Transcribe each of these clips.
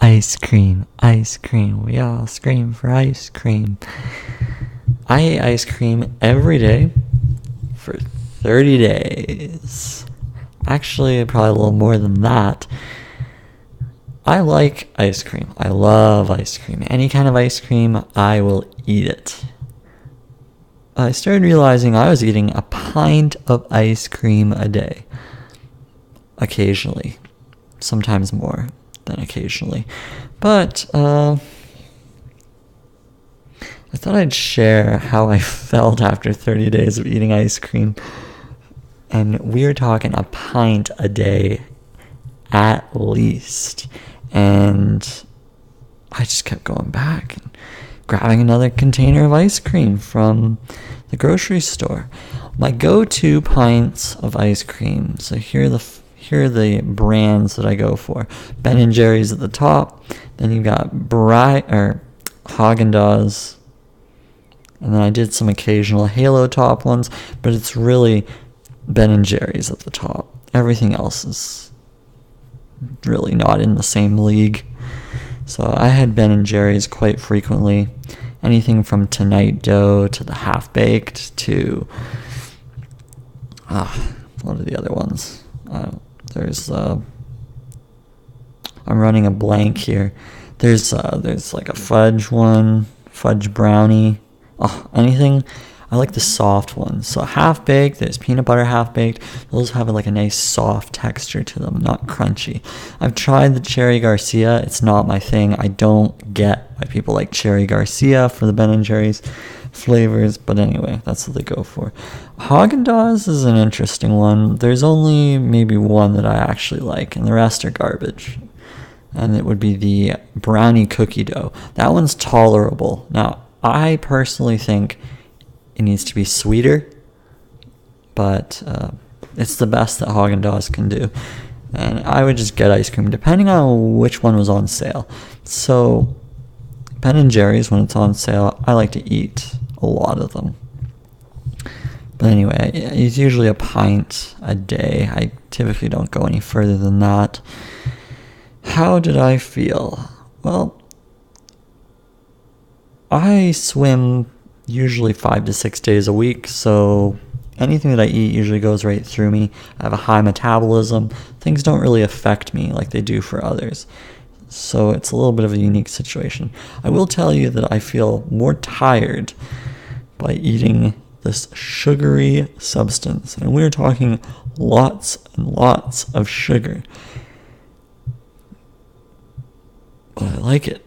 Ice cream, ice cream. We all scream for ice cream. I ate ice cream every day for 30 days. Actually, probably a little more than that. I like ice cream. I love ice cream. Any kind of ice cream, I will eat it. I started realizing I was eating a pint of ice cream a day. Occasionally. Sometimes more than occasionally. But, I thought I'd share how I felt after 30 days of eating ice cream. And we're talking a pint a day at least. And I just kept going back and grabbing another container of ice cream from the grocery store. My go-to pints of ice cream. So here are the brands that I go for. Ben & Jerry's at the top. Then you've got Haagen-Dazs. And then I did some occasional Halo Top ones. But it's really Ben & Jerry's at the top. Everything else is really not in the same league. So I had Ben & Jerry's quite frequently. Anything from Tonight Dough to the Half-Baked to... what are the other ones? I'm running a blank here. There's like a fudge one, fudge brownie. Anything. I like the soft ones. So half-baked, there's peanut butter half-baked. Those have like a nice soft texture to them, not crunchy. I've tried the Cherry Garcia. It's not my thing. I don't get why people like Cherry Garcia for the Ben & Jerry's flavors. But anyway, that's what they go for. Haagen-Dazs is an interesting one. There's only maybe one that I actually like, and the rest are garbage. And it would be the brownie cookie dough. That one's tolerable. Now, I personally think it needs to be sweeter, but it's the best that Haagen-Dazs can do. And I would just get ice cream depending on which one was on sale. So Ben & Jerry's, when it's on sale, I like to eat a lot of them. But anyway, it's usually a pint a day. I typically don't go any further than that. How did I feel? Well, I swim usually 5 to 6 days a week, so anything that I eat usually goes right through me. I have a high metabolism. Things don't really affect me like they do for others. So it's a little bit of a unique situation. I will tell you that I feel more tired by eating this sugary substance. And we're talking lots and lots of sugar. But I like it.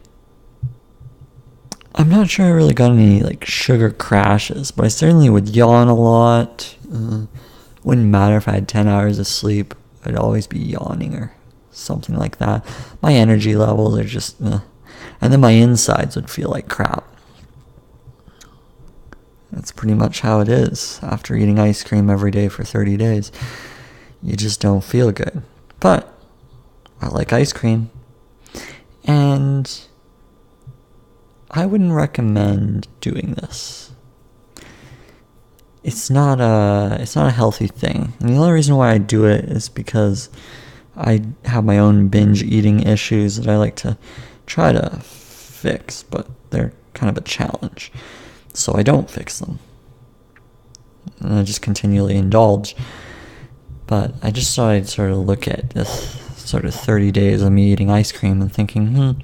I'm not sure I really got any like sugar crashes, but I certainly would yawn a lot. Wouldn't matter if I had 10 hours of sleep. I'd always be yawning or something like that. My energy levels are just... And then my insides would feel like crap. That's pretty much how it is after eating ice cream every day for 30 days. You just don't feel good. But I like ice cream. And I wouldn't recommend doing this. It's not a healthy thing. And the only reason why I do it is because I have my own binge eating issues that I like to try to fix, but they're kind of a challenge. So I don't fix them. And I just continually indulge. But I just thought I'd sort of look at this sort of 30 days of me eating ice cream and thinking,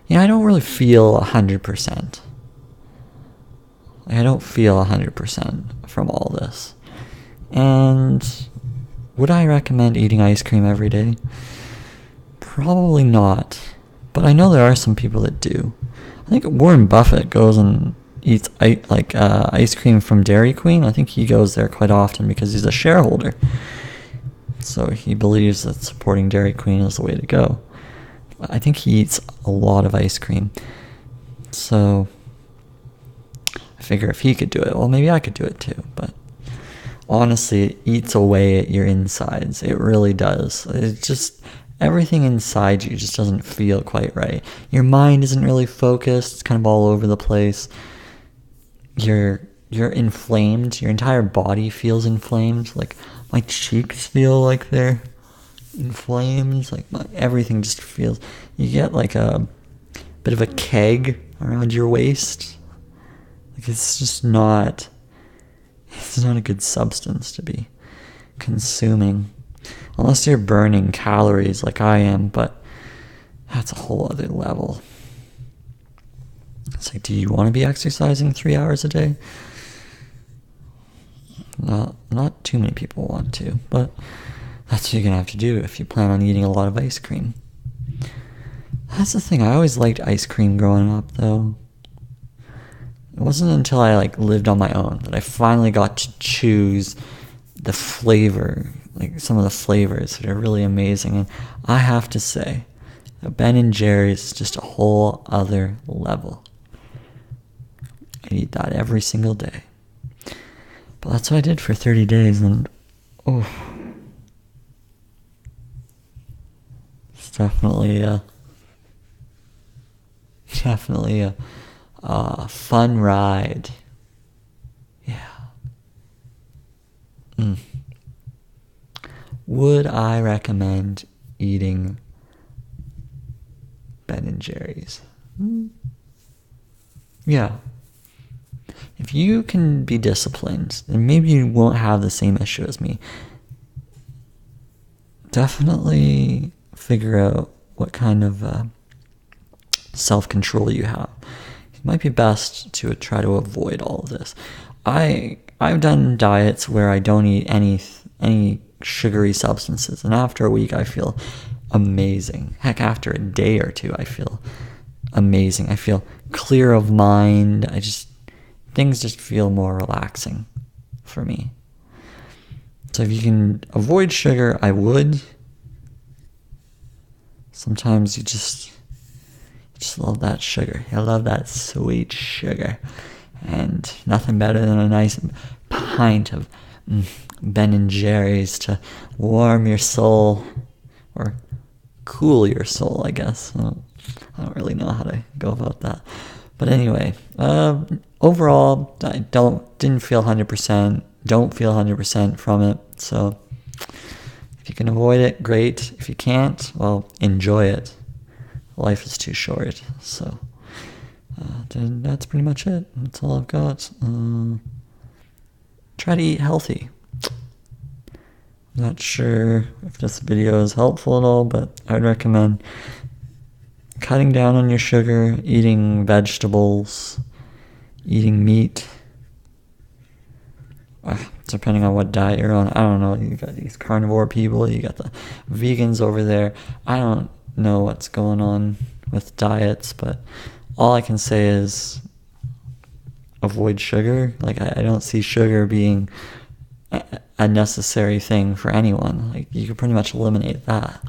I don't really feel 100%. I don't feel 100% from all this. And would I recommend eating ice cream every day? Probably not. But I know there are some people that do. I think Warren Buffett goes and eats ice cream from Dairy Queen. I think he goes there quite often because he's a shareholder. So he believes that supporting Dairy Queen is the way to go. I think he eats a lot of ice cream. So I figure if he could do it, well, maybe I could do it too. But honestly, it eats away at your insides. It really does. It just... everything inside you just doesn't feel quite right. Your mind isn't really focused. It's kind of all over the place. You're inflamed. Your entire body feels inflamed. Like, my cheeks feel like they're inflamed. Like everything just feels. You get like a bit of a keg around your waist. Like it's just not. It's not a good substance to be consuming, unless you're burning calories like I am. But that's a whole other level. It's like, do you want to be exercising 3 hours a day? Not too many people want to, but that's what you're going to have to do if you plan on eating a lot of ice cream. That's the thing. I always liked ice cream growing up, though. It wasn't until I lived on my own that I finally got to choose the flavor, some of the flavors that are really amazing. And I have to say, Ben & Jerry's is just a whole other level. I eat that every single day. But that's what I did for 30 days, and it's definitely a fun ride. Yeah. Would I recommend eating Ben & Jerry's? Yeah. If you can be disciplined, then maybe you won't have the same issue as me. Definitely figure out what kind of self-control you have. It might be best to try to avoid all of this. I've done diets where I don't eat any sugary substances, and after a week I feel amazing. Heck, after a day or two I feel amazing. I feel clear of mind. Things just feel more relaxing for me. So if you can avoid sugar, I would. Sometimes you just love that sugar. I love that sweet sugar. And nothing better than a nice pint of Ben & Jerry's to warm your soul, or cool your soul, I guess. I don't really know how to go about that. But anyway, overall, I didn't feel 100%, don't feel 100% from it. So if you can avoid it, great. If you can't, well, enjoy it. Life is too short. So then that's pretty much it. That's all I've got. Try to eat healthy. I'm not sure if this video is helpful at all, but I'd recommend cutting down on your sugar, eating vegetables, eating meat. Depending on what diet you're on. I don't know. You got these carnivore people. You got the vegans over there. I don't know what's going on with diets, but all I can say is avoid sugar. I don't see sugar being a necessary thing for anyone. You could pretty much eliminate that.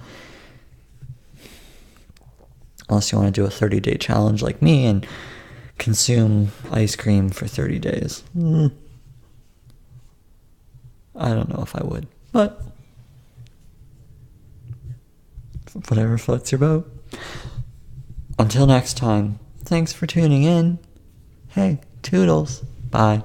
Unless you want to do a 30-day challenge like me and consume ice cream for 30 days. I don't know if I would, but whatever floats your boat. Until next time, thanks for tuning in. Hey, toodles. Bye.